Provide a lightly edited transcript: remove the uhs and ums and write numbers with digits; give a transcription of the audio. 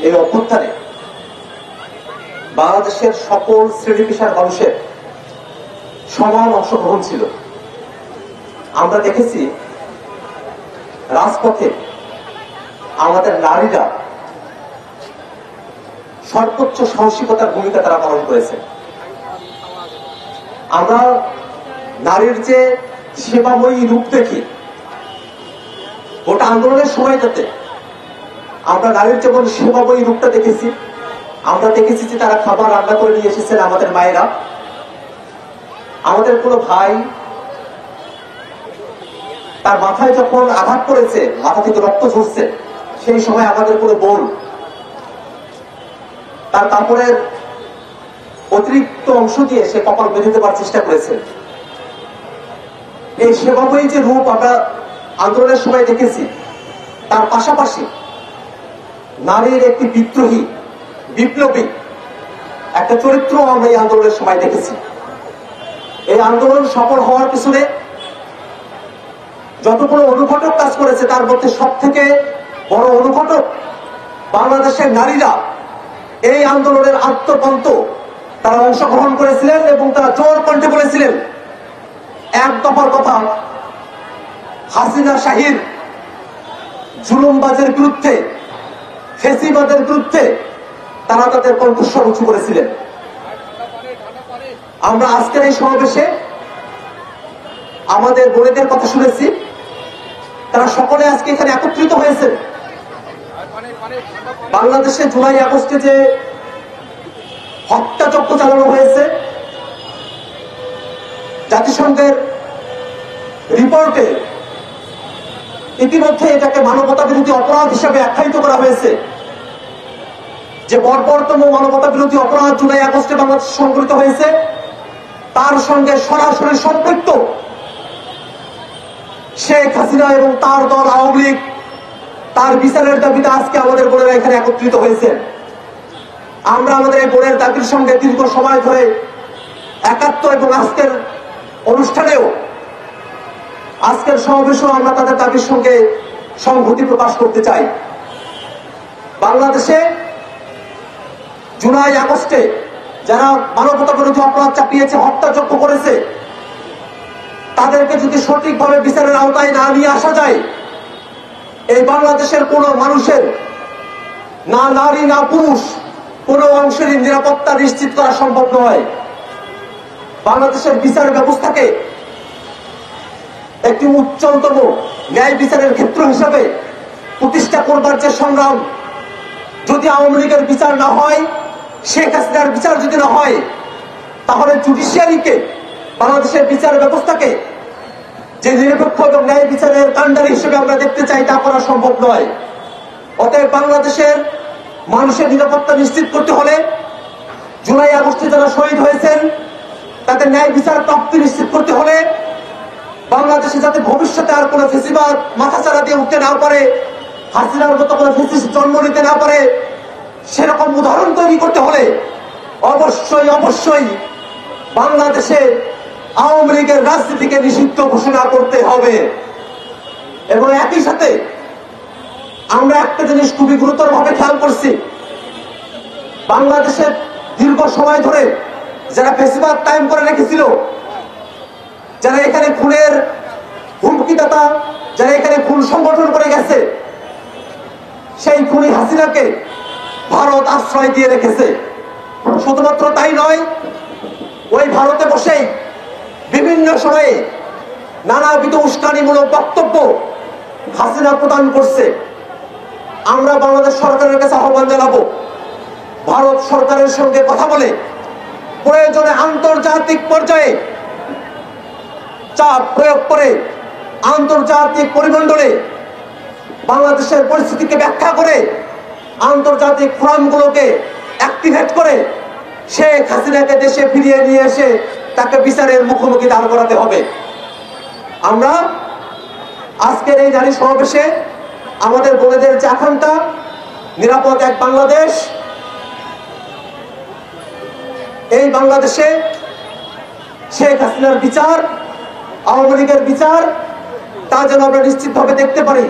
এই অভ্যুত্থানে বাংলাদেশের সকল শ্রেণী পেশার মানুষের সমান অংশগ্রহণ ছিল। আমরা দেখেছি রাজপথে আমাদের নারীরা সর্বোচ্চ সাহসিকতার ভূমিকা তারা পালন করেছে। আমরা নারীর যে সেবাময়ী রূপ দেখি, ওটা আন্দোলনের সময়টাতে আমরা নারীর যেমন সেবাময়ী রূপটা দেখেছি, আমরা দেখেছি যে তারা খাবার রান্না করে নিয়ে এসেছেন আমাদের মায়েরা। আমাদের কোনো ভাই তার মাথায় যখন আঘাত করেছে, মাথা থেকে রক্ত ঝরছে, সেই সময় আমাদের কোনো বোন তার কাপড়ের অতিরিক্ত অংশ দিয়ে সে কপাল বেঁধে দেওয়ার চেষ্টা করেছে। এই সেবাময়ী যে রূপ আমরা আন্দোলনের সময় দেখেছি, তার পাশাপাশি নারীর একটি বিদ্রোহী বিপ্লবী একটা চরিত্র আমরা এই আন্দোলনের সময় দেখেছি। এই আন্দোলন সফল হওয়ার পিছনে যতগুলো অনুঘটক কাজ করেছে, তার মধ্যে সব থেকে বড় অনুঘটক বাংলাদেশের নারীরা এই আন্দোলনের আত্মপন্ত তারা অংশগ্রহণ করেছিলেন এবং তারা জোর কণ্ঠে বলেছিলেন এক দফার কথা, হাসিনা শাহীর জুলুমবাজের বিরুদ্ধে, ফেসিবাদের বিরুদ্ধে তারা তাদের কণ্ঠস্বর উঁচু করেছিলেন। আমরা আজকের এই সমাবেশে আমাদের বোনেদের কথা শুনেছি, তারা সকলে আজকে এখানে একত্রিত হয়েছে। বাংলাদেশে জুলাই আগস্টে যে হত্যাযজ্ঞ চালানো হয়েছে, জাতিসংঘের রিপোর্টে ইতিমধ্যে এটাকে মানবতা বিরোধী অপরাধ হিসাবে আখ্যায়িত করা হয়েছে। যে বর্বরতম মানবতা বিরোধী অপরাধ জুলাই আগস্টে বাংলাদেশে সংঘটিত হয়েছে, তার সঙ্গে সরাসরি সম্পৃক্ত শেখ হাসিনা এবং তার দল আওয়ামী লীগ, তার বিচারের দাবিতে আজকে আমাদের বোনেরা এখানে একত্রিত হয়েছে। আমরা আমাদের এই বোনের দাবির সঙ্গে দীর্ঘ সময় ধরে একাত্ম এবং আজকের অনুষ্ঠানেও, আজকের সমাবেশেও আমরা তাদের দাবির সঙ্গে সংহতি প্রকাশ করতে চাই। বাংলাদেশে জুলাই আগস্টে যারা মানবতা বিরোধী অপরাধ চাপিয়েছে, হত্যাযজ্ঞ করেছে, তাদেরকে যদি সঠিকভাবে বিচারের আওতায় না নিয়ে আসা যায়, এই বাংলাদেশের কোন মানুষের, না নারী না পুরুষ, কোন অংশেরই নিরাপত্তা নিশ্চিত করা সম্ভব নয়। বাংলাদেশের বিচার ব্যবস্থাকে একটি উচ্চতম ন্যায় বিচারের ক্ষেত্র হিসাবে প্রতিষ্ঠা করবার যে সংগ্রাম, যদি আওয়ামী লীগের বিচার না হয়, শেখ হাসিনার বিচার যদি না হয়, তাহলে জুডিশিয়ারিকে, বাংলাদেশের বিচার ব্যবস্থাকে যে নিরপেক্ষ এবং ন্যায় বিচারের কাণ্ডারি হিসেবে আমরা দেখতে চাই, তা করা সম্ভব নয়। অতএব বাংলাদেশের মানুষের নিরাপত্তা নিশ্চিত করতে হলে জুলাই আগস্টে যারা শহীদ হয়েছেন তাদের ন্যায় বিচার প্রাপ্তি নিশ্চিত করতে হলে, বাংলাদেশে যাতে ভবিষ্যতে আর কোনো ফেসিবাদ মাথাচাড়া দিয়ে উঠতে না পারে, হাসিনার মতো কোনো ফেসিস্ট জন্ম নিতে না পারে, সেরকম উদাহরণ তৈরি করতে হলে অবশ্যই অবশ্যই বাংলাদেশে আওয়ামী লীগের রাজনীতিকে নিষিদ্ধ ঘোষণা করতে হবে। এবং একই সাথে আমরা একটা জিনিস খুবই গুরুতরভাবে খেয়াল করছি, বাংলাদেশের দীর্ঘ সময় ধরে যারা ফেসিবাদ কায়েম করে রেখেছিল, যারা এখানে খুনের হুমকিদাতা, যারা এখানে খুন সংগঠন করে গেছে, সেই খুনি হাসিনাকে ভারত আশ্রয় দিয়ে রেখেছে। শুধুমাত্র তাই নয়, ওই ভারতে বসেই বিভিন্ন সময়ে নানাবিধ উস্কানিমূলক বক্তব্য হাসিনা প্রদান করছে। আমরা বাংলাদেশ সরকারের কাছে আহ্বান জানাবো, ভারত সরকারের সঙ্গে কথা বলে প্রয়োজনে আন্তর্জাতিক পর্যায়ে চাপ প্রয়োগ করে, আন্তর্জাতিক পরিমণ্ডলে বাংলাদেশের পরিস্থিতিকে ব্যাখ্যা করে, আন্তর্জাতিক ফোরামগুলোকে অ্যাক্টিভেট করে শেখ হাসিনাকে দেশে ফিরিয়ে নিয়ে এসে তাকে বিচারের মুখোমুখি দাঁড় করাতে হবে। আমরা আজকের এই নারী সমাবেশে আমাদের বোনেদের যে আকাঙ্ক্ষা, নিরাপদ এক বাংলাদেশ, এই বাংলাদেশে শেখ হাসিনার বিচার, আওয়ামী লীগের বিচার, তা যেন আমরা নিশ্চিতভাবে দেখতে পারি।